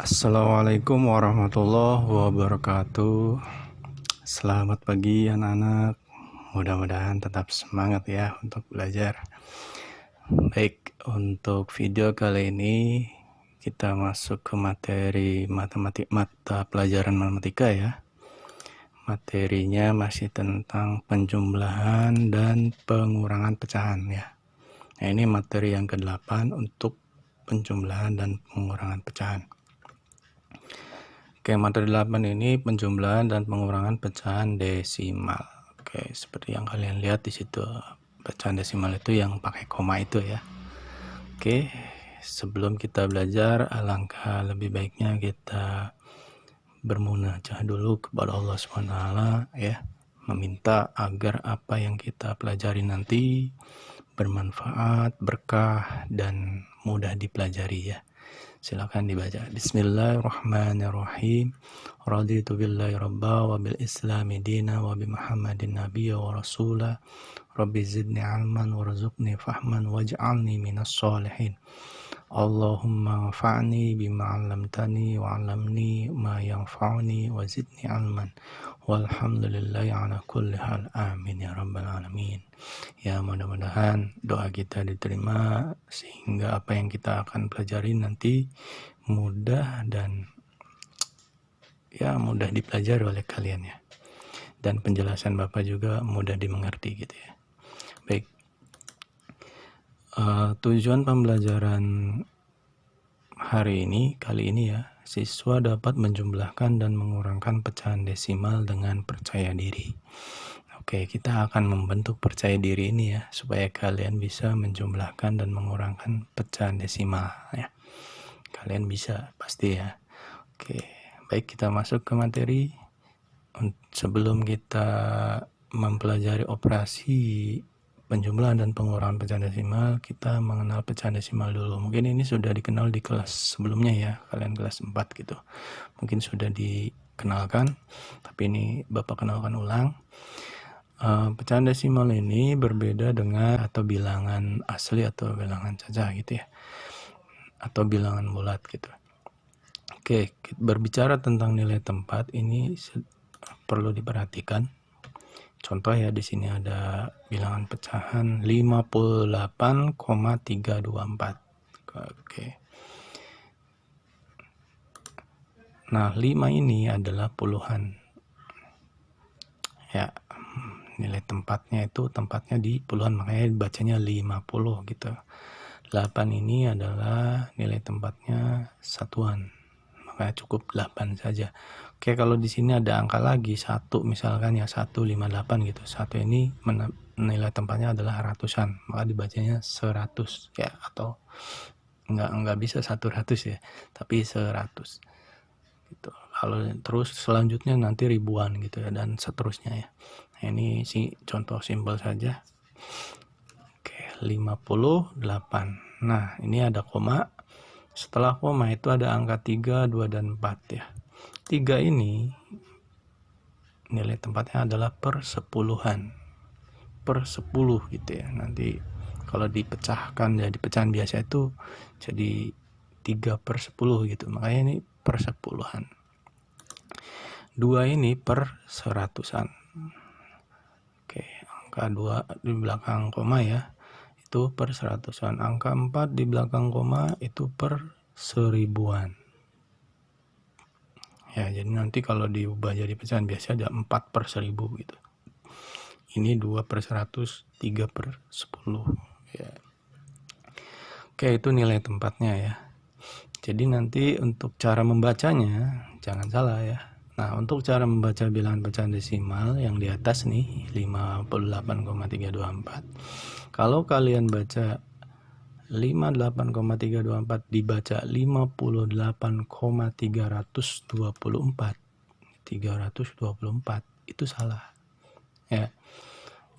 Assalamualaikum warahmatullahi wabarakatuh. Selamat pagi anak-anak. Mudah-mudahan tetap semangat ya untuk belajar. Baik, untuk video kali ini kita masuk ke materi mata pelajaran matematika ya. Materinya masih tentang penjumlahan dan pengurangan pecahan ya. Nah, ini materi yang ke-8 untuk penjumlahan dan pengurangan pecahan. Oke, materi 8 ini penjumlahan dan pengurangan pecahan desimal. Oke, seperti yang kalian lihat di situ, pecahan desimal itu yang pakai koma itu ya. Oke, sebelum kita belajar, alangkah lebih baiknya kita bermunajat dulu kepada Allah SWT ya, meminta agar apa yang kita pelajari nanti bermanfaat, berkah, dan mudah dipelajari ya. Silakan dibaca. Bismillahirrahmanirrahim. Raditu billahi rabba wa bil islami dina wa bi Muhammadin nabiyya wa rasula. Rabbi zidni ilman warzuqni fahman waj'alni minas sholihin. Allahumma anfa'ni bima 'allamtani wa 'allamni ma yanfa'uni wa zidni ilman. Walhamdulillahi ala kulli hal. Amin ya rabbal alamin. Ya, mudah-mudahan doa kita diterima sehingga apa yang kita akan pelajari nanti mudah dan ya mudah dipelajari oleh kalian ya. Dan penjelasan Bapak juga mudah dimengerti gitu ya. Baik. Tujuan pembelajaran hari ini, kali ini ya, siswa dapat menjumlahkan dan mengurangkan pecahan desimal dengan percaya diri. Oke, kita akan membentuk percaya diri ini ya, supaya kalian bisa menjumlahkan dan mengurangkan pecahan desimal ya. Kalian bisa, pasti ya. Oke, baik, kita masuk ke materi. Sebelum kita mempelajari operasi penjumlahan dan pengurangan pecahan desimal, kita mengenal pecahan desimal dulu. Mungkin ini sudah dikenal di kelas sebelumnya ya, kalian kelas 4 gitu. Mungkin sudah dikenalkan, tapi ini Bapak kenalkan ulang. Pecahan desimal ini berbeda dengan atau bilangan asli atau bilangan cacah gitu ya, atau bilangan bulat gitu. Oke, berbicara tentang nilai tempat ini perlu diperhatikan. Contoh ya, di sini ada bilangan pecahan 58,324. Oke. Nah, 5 ini adalah puluhan. Ya, nilai tempatnya di puluhan, makanya bacanya 50 gitu. 8 ini adalah nilai tempatnya satuan, makanya cukup 8 saja. Oke, kalau di sini ada angka lagi 1 misalkan ya, 158 gitu. 1 ini nilai tempatnya adalah ratusan, maka dibacanya 100 ya, atau enggak bisa 100 ya, tapi 100 gitu. Kalau terus selanjutnya nanti ribuan gitu ya, dan seterusnya ya. Nah, ini sih contoh simpel saja. Oke, 58. Nah, ini ada koma. Setelah koma itu ada angka 3, 2, dan 4 ya. 3 ini nilai tempatnya adalah per sepuluhan, per 10 gitu ya. Nanti kalau dipecahkan jadi pecahan biasa itu jadi 3 per 10 gitu, makanya ini per sepuluhan. 2 ini per seratusan. Oke, angka 2 di belakang koma ya, itu per seratusan. Angka 4 di belakang koma itu per seribuan. Ya, jadi nanti kalau diubah jadi pecahan biasa ada 4 per 1000 gitu. Ini 2 per 100, 3 per 10 ya. Oke, itu nilai tempatnya ya. Jadi nanti untuk cara membacanya jangan salah ya. Nah, untuk cara membaca bilangan pecahan desimal yang di atas nih 58,324. Kalau kalian baca 58,324 dibaca 58,324 itu salah ya.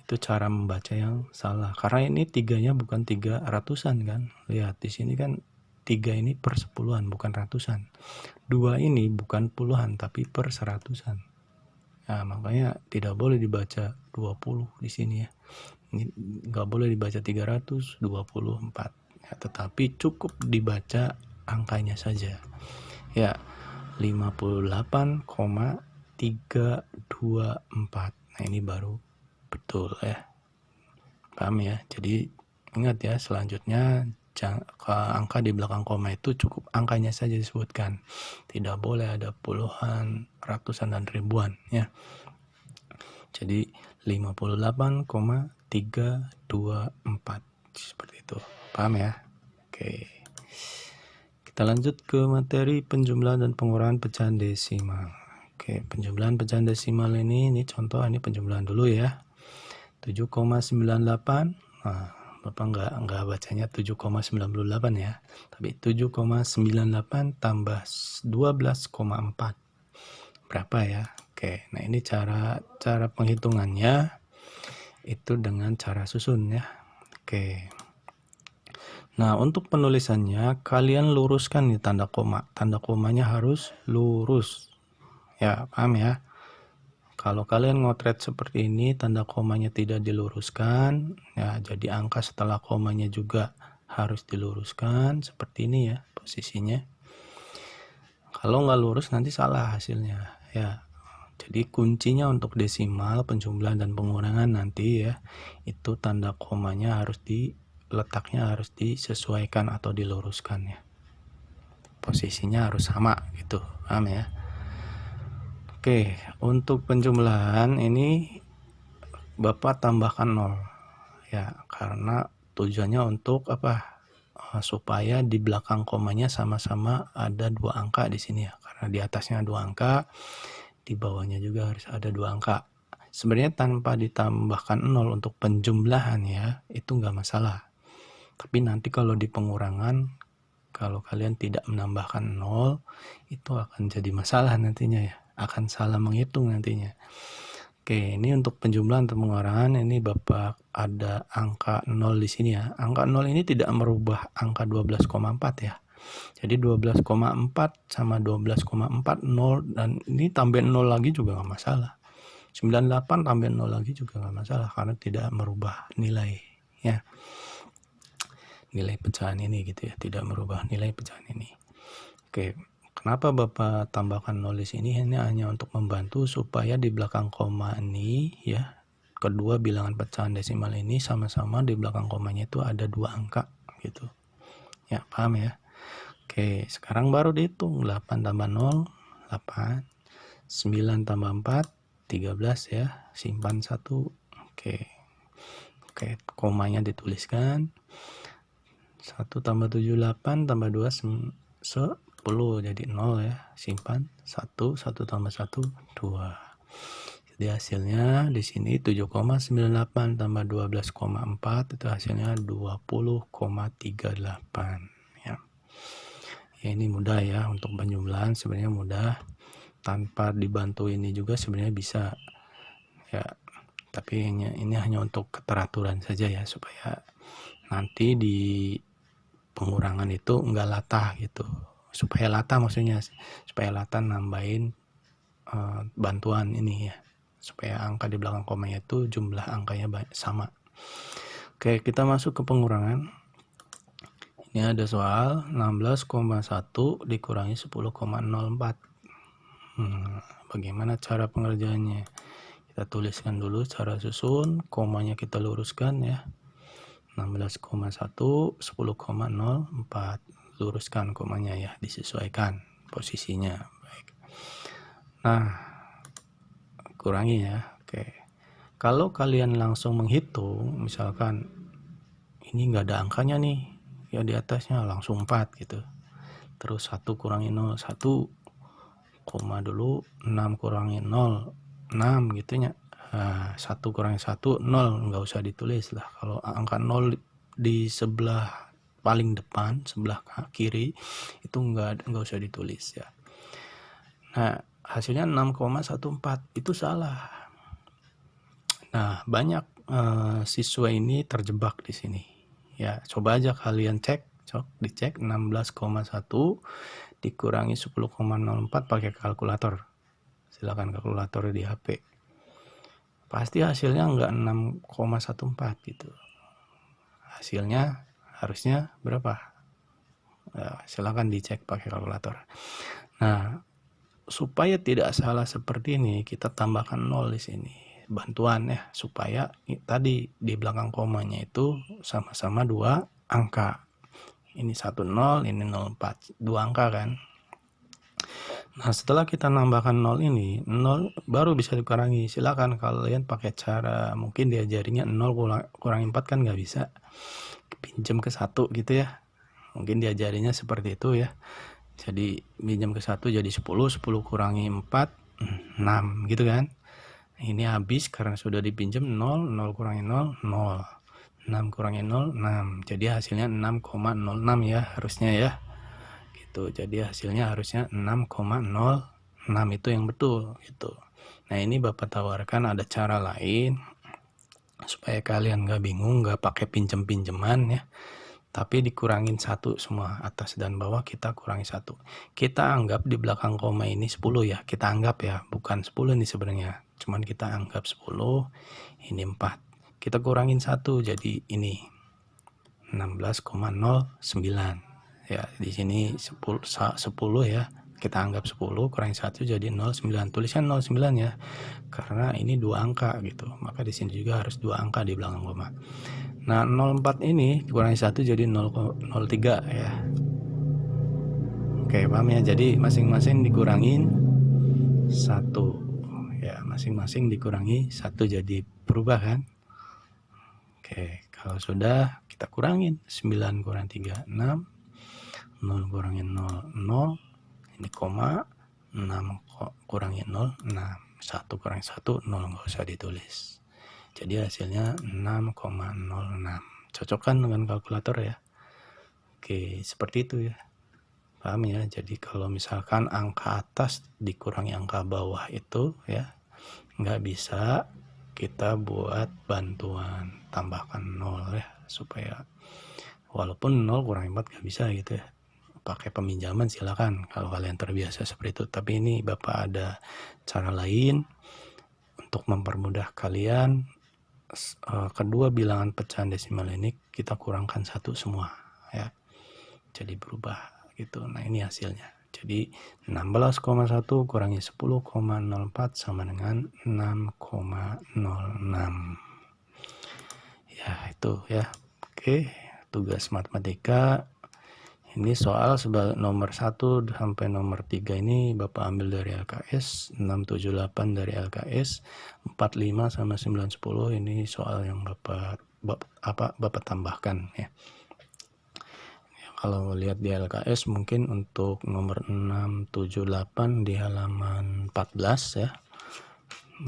Itu cara membaca yang salah, karena ini tiganya bukan 300-an kan. Lihat di sini kan 3 ini per sepuluhan bukan ratusan. 2 ini bukan puluhan tapi per seratusan. Nah, makanya tidak boleh dibaca 20 di sini ya. Ini nggak boleh dibaca 324 ya, tetapi cukup dibaca angkanya saja Ya, 58,324. Nah, ini baru betul ya. Paham ya? Jadi ingat ya, selanjutnya angka di belakang koma itu cukup angkanya saja disebutkan. Tidak boleh ada puluhan, ratusan, dan ribuan ya. Jadi 58,324 seperti itu. Paham ya? Oke. Kita lanjut ke materi penjumlahan dan pengurangan pecahan desimal. Oke, penjumlahan pecahan desimal ini contoh, ini penjumlahan dulu ya. 7,98. Nah, Bapak nggak bacanya 7,98 ya, tapi 7,98 tambah 12,4. Berapa ya? Oke, nah ini cara penghitungannya itu dengan cara susun ya. Oke. Nah, untuk penulisannya kalian luruskan nih tanda koma. Tanda komanya harus lurus. Ya, paham ya? Kalau kalian ngotret seperti ini, tanda komanya tidak diluruskan, ya jadi angka setelah komanya juga harus diluruskan seperti ini ya posisinya. Kalau nggak lurus nanti salah hasilnya ya. Jadi kuncinya untuk desimal, penjumlahan dan pengurangan nanti ya, itu tanda komanya letaknya harus disesuaikan atau diluruskan ya. Posisinya harus sama gitu, paham ya? Oke, untuk penjumlahan ini Bapak tambahkan 0 ya, karena tujuannya untuk apa? Supaya di belakang komanya sama-sama ada 2 angka di sini ya, karena di atasnya 2 angka, di bawahnya juga harus ada 2 angka. Sebenarnya tanpa ditambahkan 0 untuk penjumlahan ya, itu nggak masalah. Tapi nanti kalau di pengurangan, kalau kalian tidak menambahkan 0, itu akan jadi masalah nantinya ya, akan salah menghitung nantinya. Oke, ini untuk penjumlahan atau pengurangan, ini Bapak ada angka 0 di sini ya. Angka 0 ini tidak merubah angka 12,4 ya. Jadi 12,4 sama 12,4 0, dan ini tambah 0 lagi juga nggak masalah. 98 tambah 0 lagi juga nggak masalah karena tidak merubah nilai ya. Nilai pecahan ini gitu ya, tidak merubah nilai pecahan ini. Oke, kenapa Bapak tambahkan 0 di sini? Ini hanya untuk membantu supaya di belakang koma ini ya, kedua bilangan pecahan desimal ini sama-sama di belakang komanya itu ada 2 angka gitu. Ya, paham ya? Oke, sekarang baru dihitung 8 tambah 0, 8, 9 tambah 4, 13 ya, simpan 1. Oke, komanya dituliskan. 1 tambah 7, 8 tambah 2, 10, jadi 0 ya, simpan 1, 1 tambah 1, 2. Jadi hasilnya di sini 7,98 tambah 12,4 itu hasilnya 20,38 ya. Ya, ini mudah ya untuk penjumlahan, sebenarnya mudah, tanpa dibantu ini juga sebenarnya bisa ya, tapi ini hanya untuk keteraturan saja ya, supaya nanti di pengurangan itu enggak latah gitu, supaya latah maksudnya, supaya latah nambahin bantuan ini ya, supaya angka di belakang komanya itu jumlah angkanya sama. Oke, kita masuk ke pengurangan. Ini ada soal 16,1 dikurangi 10,04. Bagaimana cara pengerjaannya? Kita tuliskan dulu cara susun, komanya kita luruskan ya. 16,1, 10,04. Luruskan komanya ya, disesuaikan posisinya. Baik. Nah, kurangi ya. Oke. Kalau kalian langsung menghitung, misalkan ini nggak ada angkanya nih, ya di atasnya langsung 4 gitu. Terus 1 kurangi 0, 1 koma dulu, 6 kurangi 0, 6 gitu ya. 1 kurangi 1, 0, nggak usah ditulis lah. Kalau angka 0 di sebelah paling depan, sebelah kiri, itu nggak usah ditulis ya. Nah, hasilnya 6,14, itu salah. Nah, banyak siswa ini terjebak di sini. Ya, coba aja kalian dicek 16,1 dikurangi 10,04 pakai kalkulator. Silakan kalkulator di HP. Pasti hasilnya enggak 6,14 gitu. Hasilnya harusnya berapa? Silakan dicek pakai kalkulator. Nah, supaya tidak salah seperti ini, kita tambahkan 0 di sini. Bantuan ya, supaya tadi di belakang komanya itu sama-sama 2 angka. Ini 10, ini 04, 2 angka kan. Nah, setelah kita nambahkan 0 ini, 0 baru bisa dikurangi. Silakan kalian pakai cara, mungkin diajarinya 0 kurangi 4 kan nggak bisa. Pinjam ke 1 gitu ya. Mungkin diajarinya seperti itu ya. Jadi pinjam ke 1 jadi 10, 10 kurangi 4, 6 gitu kan. Ini habis karena sudah dipinjam 0, 0 kurangi 0, 0. 6 kurangi 0, 6. Jadi hasilnya 6,06 ya harusnya ya. Gitu. Jadi hasilnya harusnya 6,06 itu yang betul gitu. Nah, ini Bapak tawarkan ada cara lain supaya kalian nggak bingung, nggak pakai pinjem-pinjeman ya. Tapi dikurangin 1 semua, atas dan bawah kita kurangi 1. Kita anggap di belakang koma ini 10 ya. Kita anggap ya, bukan 10 nih sebenarnya. Cuman kita anggap 10, ini 4. Kita kurangin 1 jadi ini 16,09. Ya, di sini 10 ya. Kita anggap 10 kurangi 1 jadi 09. Tulisnya 09 ya. Karena ini 2 angka gitu. Maka di sini juga harus 2 angka di belakang koma. Nah, 04 ini kurangi 1 jadi 0,03 ya. Oke, paham ya? Jadi masing-masing dikurangin 1. Ya, masing-masing dikurangi 1 jadi berubah kan? Oke, kalau sudah kita kurangin 9 kurang 3, 6. 0 kurangi 0, 0. Ini koma. 6 kurangi 0, 6. 1 kurangi 1, 0, nggak usah ditulis. Jadi hasilnya 6,06. Cocokkan dengan kalkulator ya. Oke, seperti itu ya. Paham ya? Jadi kalau misalkan angka atas dikurangi angka bawah itu ya, nggak bisa kita buat bantuan, tambahkan 0 ya, supaya walaupun 0 kurangi 4 nggak bisa gitu ya. Pakai peminjaman silakan kalau kalian terbiasa seperti itu. Tapi ini Bapak ada cara lain untuk mempermudah kalian. Kedua bilangan pecahan desimal ini kita kurangkan 1 semua ya. Jadi berubah gitu. Nah, ini hasilnya. Jadi 16,1 kurangi 10,04 sama dengan 6,06. Ya, itu ya. Oke, tugas matematika. Ini soal sebagai nomor 1 sampai nomor 3 ini Bapak ambil dari LKS, 678 dari LKS, 45 sama 910 ini soal yang Bapak tambahkan ya. Kalau lihat di LKS mungkin untuk nomor 678 di halaman 14 ya.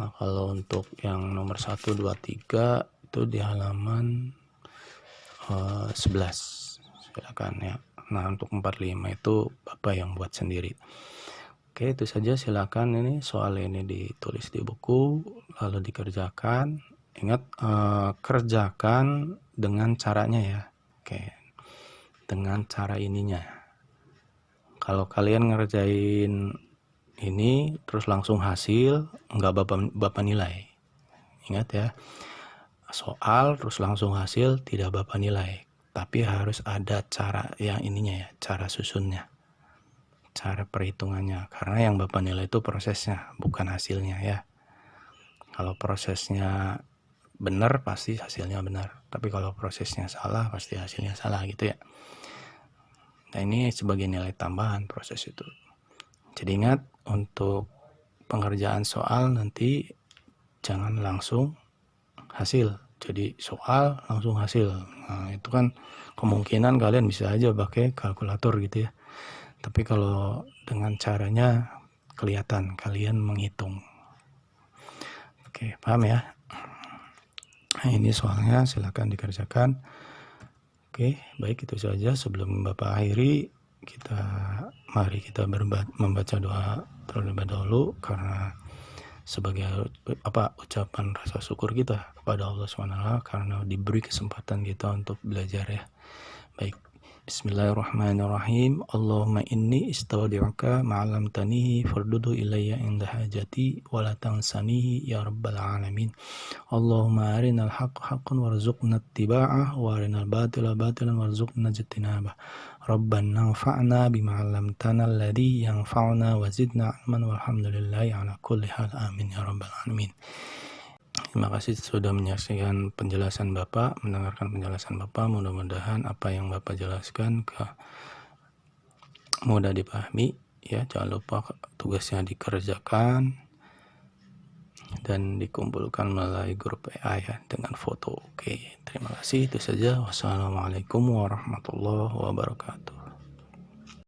Nah, kalau untuk yang nomor 1, 2, 3 itu di halaman 11. Silakan ya. Nah, untuk 45 itu Bapak yang buat sendiri. Oke, itu saja. Silakan ini soal ini ditulis di buku lalu dikerjakan. Ingat kerjakan dengan caranya ya. Oke. Dengan cara ininya. Kalau kalian ngerjain ini terus langsung hasil, enggak Bapak nilai. Ingat ya. Soal terus langsung hasil tidak Bapak nilai. Tapi harus ada cara yang ininya ya, cara susunnya, cara perhitungannya. Karena yang Bapak nilai itu prosesnya, bukan hasilnya ya. Kalau prosesnya benar, pasti hasilnya benar. Tapi kalau prosesnya salah, pasti hasilnya salah gitu ya. Nah, ini sebagai nilai tambahan proses itu. Jadi ingat, untuk pengerjaan soal nanti jangan langsung hasil. Jadi soal langsung hasil. Nah, itu kan kemungkinan kalian bisa aja pakai kalkulator gitu ya. Tapi kalau dengan caranya kelihatan kalian menghitung. Oke, paham ya? Nah, ini soalnya silakan dikerjakan. Oke, baik itu saja. Sebelum Bapak akhiri, mari kita membaca doa terlebih dahulu karena sebagai ucapan rasa syukur kita kepada Allah SWT karena diberi kesempatan kita untuk belajar ya. Baik, bismillahirrahmanirrahim. Allahumma inni istaudi'uka ma'alamtanihi fardudu ilayya inda hajati wa la tansanihi ya rabbal alamin. Allahumma arinal haqqa haqqan warzuqna ittiba'ah wa arinal batila batilan warzuqna ijtinabah. Rabbana anfa'na bima 'allamtana alladzi yanfa'una wa zidna 'ilman walhamdulillahi 'ala kulli hal. Amin ya rabbal alamin. Terima kasih sudah menyaksikan penjelasan Bapak, mendengarkan penjelasan Bapak. Mudah-mudahan apa yang Bapak jelaskan mudah dipahami. Ya, jangan lupa tugasnya dikerjakan dan dikumpulkan melalui grup WA ya dengan foto. Oke, terima kasih. Itu saja. Wassalamualaikum warahmatullahi wabarakatuh.